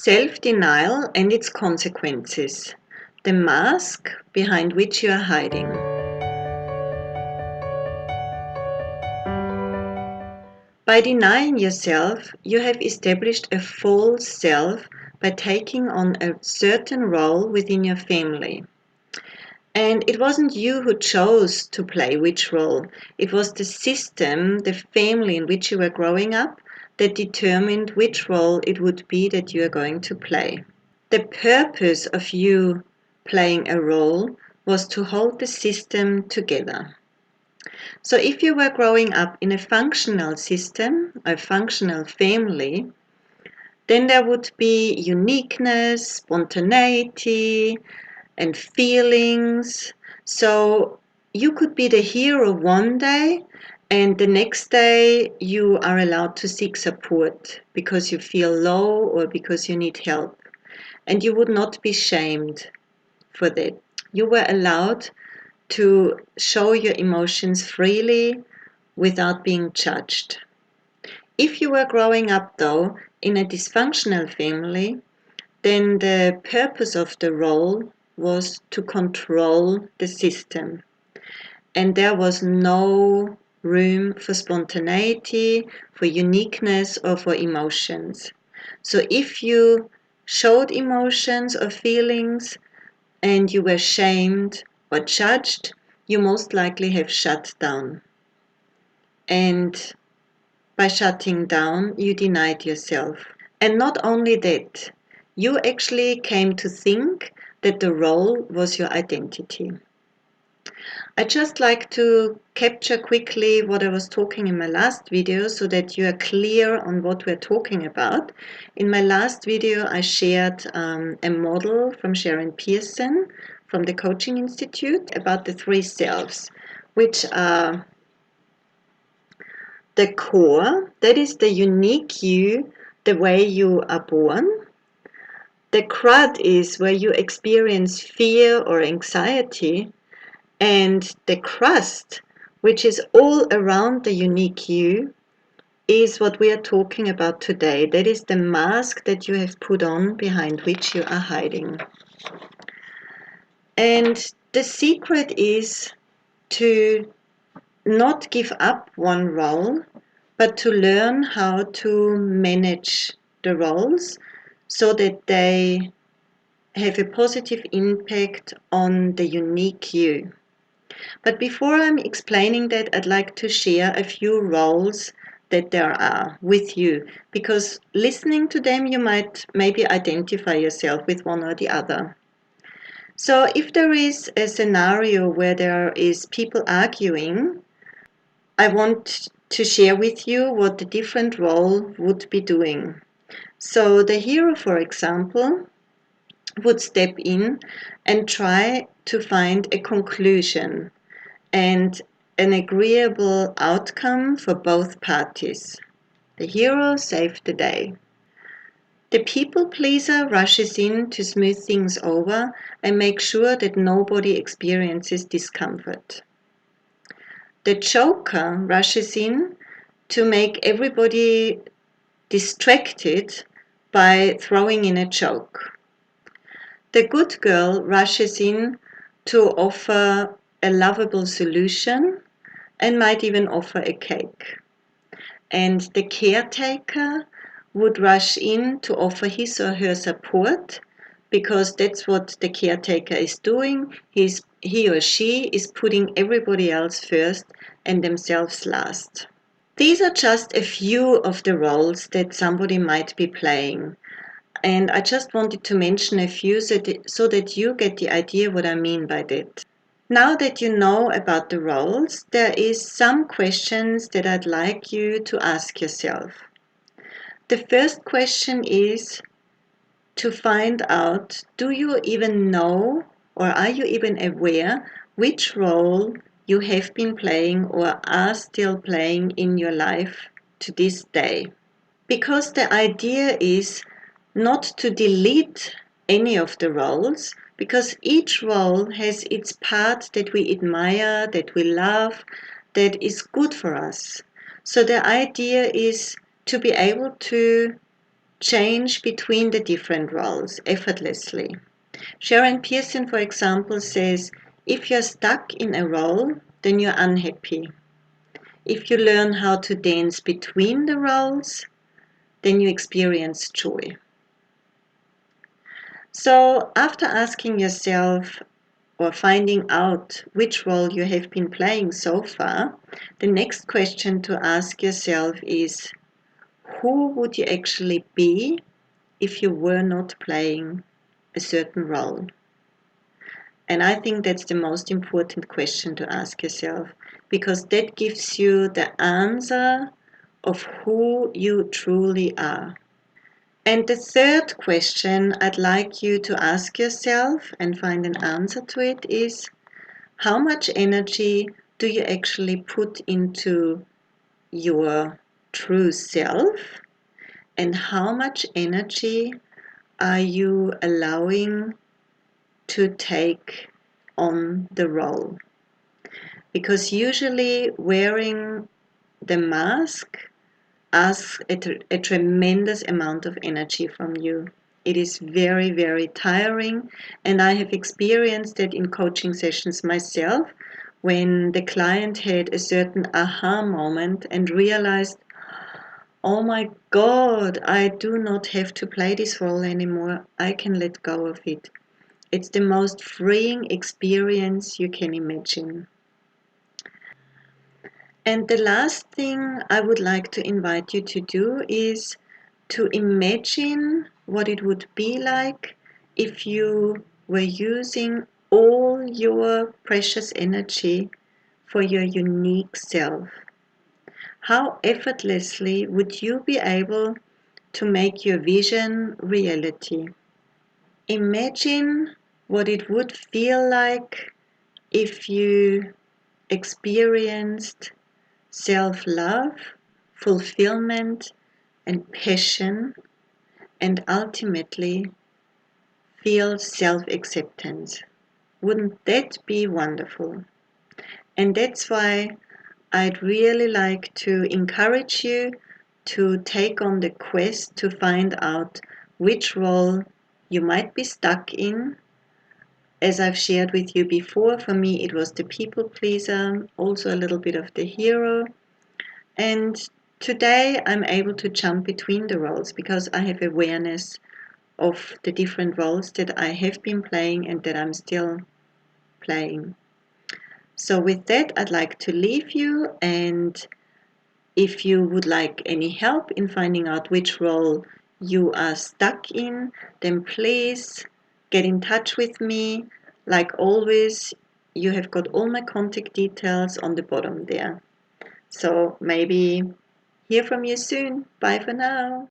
Self-denial and its consequences. The mask behind which you are hiding. By denying yourself, you have established a false self by taking on a certain role within your family. And it wasn't you who chose to play which role. It was the system, the family in which you were growing up, that determined which role it would be that you are going to play. The purpose of you playing a role was to hold the system together. So if you were growing up in a functional system, a functional family, then there would be uniqueness, spontaneity, and feelings. So you could be the hero one day, and the next day you are allowed to seek support because you feel low or because you need help. And you would not be shamed for that. You were allowed to show your emotions freely without being judged. If you were growing up, though, in a dysfunctional family, then the purpose of the role was to control the system. And there was no room for spontaneity, for uniqueness, or for emotions. So if you showed emotions or feelings and you were shamed or judged, you most likely have shut down. And by shutting down, you denied yourself. And not only that, you actually came to think that the role was your identity. I just like to capture quickly what I was talking in my last video so that you are clear on what we're talking about. In my last video, I shared a model from Sharon Pearson from the Coaching Institute about the three selves, which are the core, that is the unique you, the way you are born. The crud is where you experience fear or anxiety. And the crust, which is all around the unique you, is what we are talking about today. That is the mask that you have put on behind which you are hiding. And the secret is to not give up one role, but to learn how to manage the roles so that they have a positive impact on the unique you. But before I'm explaining that, I'd like to share a few roles that there are with you, because listening to them, you might maybe identify yourself with one or the other. So if there is a scenario where there is people arguing, I want to share with you what the different role would be doing. So the hero, for example, would step in and try to find a conclusion and an agreeable outcome for both parties. The hero saved the day. The people pleaser rushes in to smooth things over and make sure that nobody experiences discomfort. The joker rushes in to make everybody distracted by throwing in a joke. The good girl rushes in to offer a lovable solution and might even offer a cake. And the caretaker would rush in to offer his or her support, because that's what the caretaker is doing. He or she is putting everybody else first and themselves last. These are just a few of the roles that somebody might be playing. And I just wanted to mention a few so that you get the idea what I mean by that. Now that you know about the roles, there is some questions that I'd like you to ask yourself. The first question is to find out, do you even know or are you even aware which role you have been playing or are still playing in your life to this day? Because the idea is not to delete any of the roles, because each role has its part that we admire, that we love, that is good for us. So the idea is to be able to change between the different roles effortlessly. Sharon Pearson, for example, says, if you're stuck in a role, then you're unhappy. If you learn how to dance between the roles, then you experience joy. So after asking yourself or finding out which role you have been playing so far, the next question to ask yourself is, who would you actually be if you were not playing a certain role? And I think that's the most important question to ask yourself, because that gives you the answer of who you truly are. And the third question I'd like you to ask yourself and find an answer to it is, how much energy do you actually put into your true self? And how much energy are you allowing to take on the role? Because usually wearing the mask asks a tremendous amount of energy from you. It is very, very tiring, and I have experienced that in coaching sessions myself when the client had a certain aha moment and realized, oh my God, I do not have to play this role anymore. I can let go of it. It's the most freeing experience you can imagine. And the last thing I would like to invite you to do is to imagine what it would be like if you were using all your precious energy for your unique self. How effortlessly would you be able to make your vision reality? Imagine what it would feel like if you experienced self-love, fulfillment, and passion, and ultimately feel self-acceptance. Wouldn't that be wonderful? And that's why I'd really like to encourage you to take on the quest to find out which role you might be stuck in. As I've shared with you before, for me it was the people pleaser, also a little bit of the hero. And today I'm able to jump between the roles because I have awareness of the different roles that I have been playing and that I'm still playing. So with that, I'd like to leave you, and if you would like any help in finding out which role you are stuck in, then please get in touch with me. Like always, you have got all my contact details on the bottom there. So maybe hear from you soon. Bye for now.